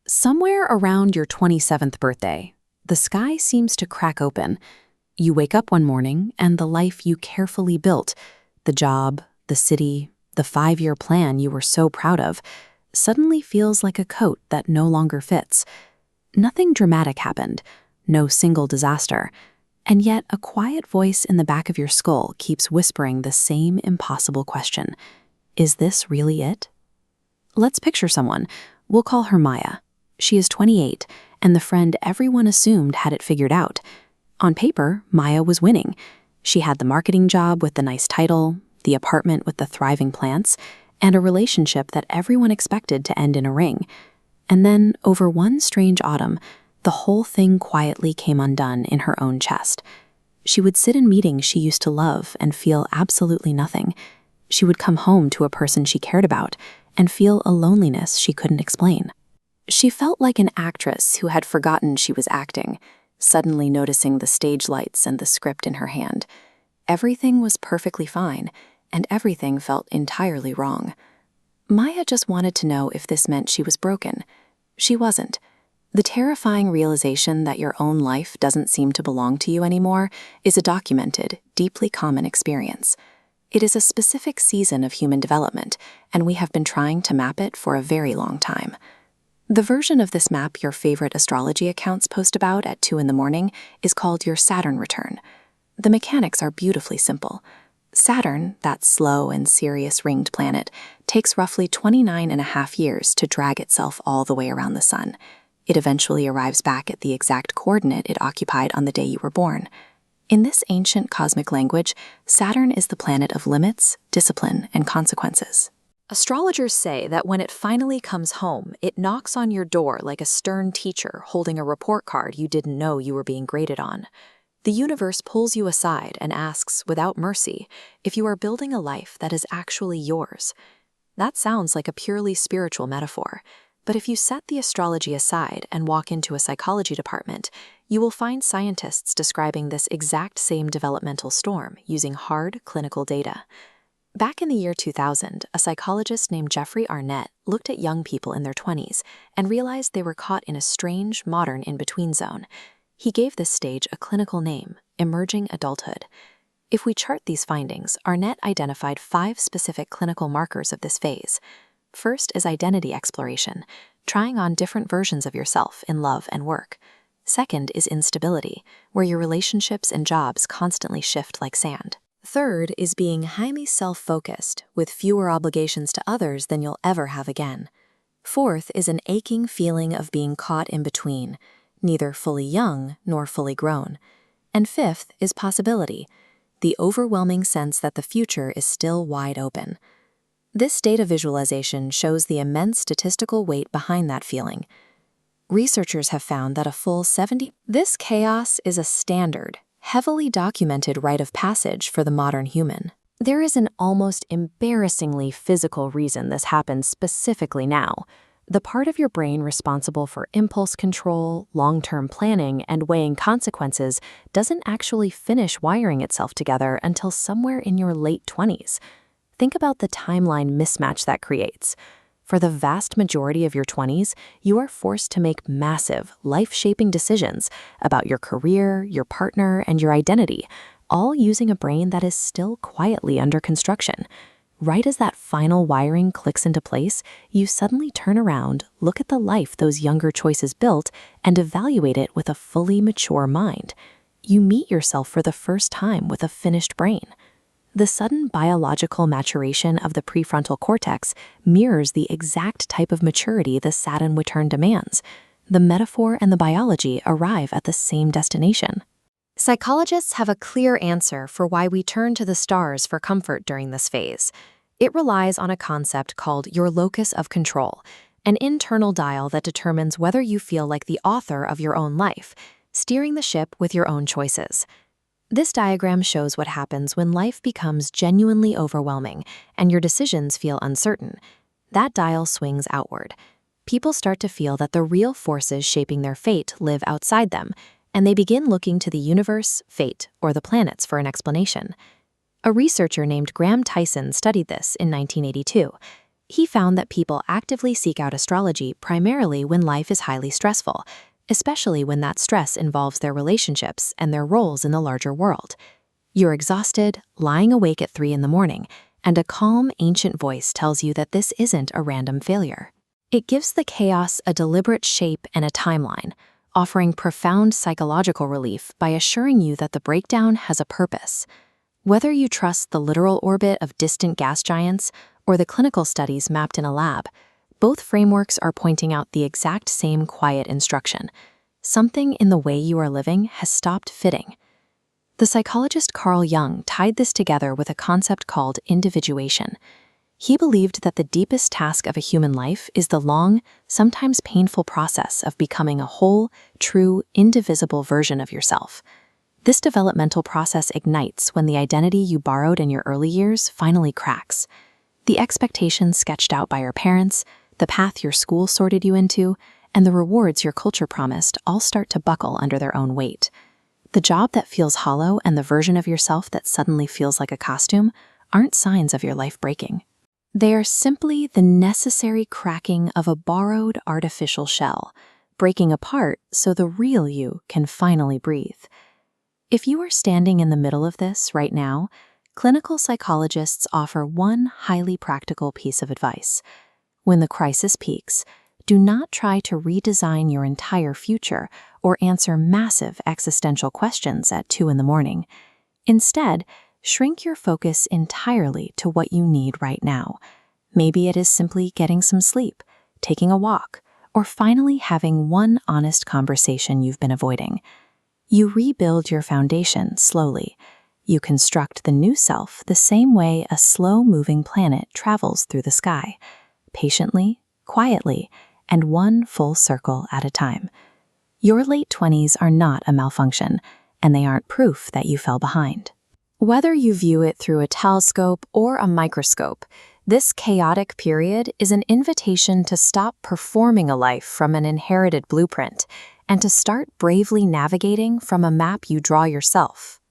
Somewhere around your 27th birthday, the sky seems to crack open. You wake up one morning and the life you carefully built, the job, the city, the 5-year plan you were so proud of, suddenly feels like a coat that no longer fits. Nothing dramatic happened, no single disaster, and yet a quiet voice in the back of your skull keeps whispering the same impossible question. Is this really it? Let's picture someone. We'll call her Maya. She is 28, and the friend everyone assumed had it figured out. On paper, Maya was winning. She had the marketing job with the nice title, the apartment with the thriving plants, and a relationship that everyone expected to end in a ring. And then, over one strange autumn, the whole thing quietly came undone in her own chest. She would sit in meetings she used to love and feel absolutely nothing. She would come home to a person she cared about and feel a loneliness she couldn't explain. She felt like an actress who had forgotten she was acting, suddenly noticing the stage lights and the script in her hand. Everything was perfectly fine, and everything felt entirely wrong. Maya just wanted to know if this meant she was broken. She wasn't. The terrifying realization that your own life doesn't seem to belong to you anymore is a documented, deeply common experience. It is a specific season of human development, and we have been trying to map it for a very long time. The version of this map your favorite astrology accounts post about at 2 in the morning is called your Saturn Return. The mechanics are beautifully simple. Saturn, that slow and serious ringed planet, takes roughly 29.5 years to drag itself all the way around the sun. It eventually arrives back at the exact coordinate it occupied on the day you were born. In this ancient cosmic language, Saturn is the planet of limits, discipline, and consequences. Astrologers say that when it finally comes home, it knocks on your door like a stern teacher holding a report card you didn't know you were being graded on. The universe pulls you aside and asks, without mercy, if you are building a life that is actually yours. That sounds like a purely spiritual metaphor, but if you set the astrology aside and walk into a psychology department, you will find scientists describing this exact same developmental storm using hard clinical data. Back in the year 2000, a psychologist named Jeffrey Arnett looked at young people in their 20s and realized they were caught in a strange, modern in-between zone. He gave this stage a clinical name, emerging adulthood. If we chart these findings, Arnett identified 5 specific clinical markers of this phase. First is identity exploration, trying on different versions of yourself in love and work. Second is instability, where your relationships and jobs constantly shift like sand. Third is being highly self-focused, with fewer obligations to others than you'll ever have again. Fourth is an aching feeling of being caught in between, neither fully young nor fully grown. And fifth is possibility, the overwhelming sense that the future is still wide open. This data visualization shows the immense statistical weight behind that feeling. Researchers have found that a full 70. This chaos is a standard, heavily documented rite of passage for the modern human. There is an almost embarrassingly physical reason this happens specifically now. The part of your brain responsible for impulse control, long-term planning, and weighing consequences doesn't actually finish wiring itself together until somewhere in your late 20s. Think about the timeline mismatch that creates. For the vast majority of your 20s, you are forced to make massive, life-shaping decisions about your career, your partner, and your identity, all using a brain that is still quietly under construction. Right as that final wiring clicks into place, you suddenly turn around, look at the life those younger choices built, and evaluate it with a fully mature mind. You meet yourself for the first time with a finished brain. The sudden biological maturation of the prefrontal cortex mirrors the exact type of maturity the Saturn return demands. The metaphor and the biology arrive at the same destination. Psychologists have a clear answer for why we turn to the stars for comfort during this phase. It relies on a concept called your locus of control, an internal dial that determines whether you feel like the author of your own life, steering the ship with your own choices. This diagram shows what happens when life becomes genuinely overwhelming and your decisions feel uncertain. That dial swings outward. People start to feel that the real forces shaping their fate live outside them, and they begin looking to the universe, fate, or the planets for an explanation. A researcher named Graham Tyson studied this in 1982. He found that people actively seek out astrology primarily when life is highly stressful, especially when that stress involves their relationships and their roles in the larger world. You're exhausted, lying awake at 3 in the morning, and a calm, ancient voice tells you that this isn't a random failure. It gives the chaos a deliberate shape and a timeline, offering profound psychological relief by assuring you that the breakdown has a purpose. Whether you trust the literal orbit of distant gas giants or the clinical studies mapped in a lab, both frameworks are pointing out the exact same quiet instruction. Something in the way you are living has stopped fitting. The psychologist Carl Jung tied this together with a concept called individuation. He believed that the deepest task of a human life is the long, sometimes painful process of becoming a whole, true, indivisible version of yourself. This developmental process ignites when the identity you borrowed in your early years finally cracks. The expectations sketched out by your parents, the path your school sorted you into, and the rewards your culture promised all start to buckle under their own weight. The job that feels hollow and the version of yourself that suddenly feels like a costume aren't signs of your life breaking. They are simply the necessary cracking of a borrowed artificial shell, breaking apart so the real you can finally breathe. If you are standing in the middle of this right now, clinical psychologists offer one highly practical piece of advice. When the crisis peaks, do not try to redesign your entire future or answer massive existential questions at 2 in the morning. Instead, shrink your focus entirely to what you need right now. Maybe it is simply getting some sleep, taking a walk, or finally having one honest conversation you've been avoiding. You rebuild your foundation slowly. You construct the new self the same way a slow-moving planet travels through the sky, patiently, quietly, and one full circle at a time. Your late 20s are not a malfunction, and they aren't proof that you fell behind. Whether you view it through a telescope or a microscope, this chaotic period is an invitation to stop performing a life from an inherited blueprint and to start bravely navigating from a map you draw yourself.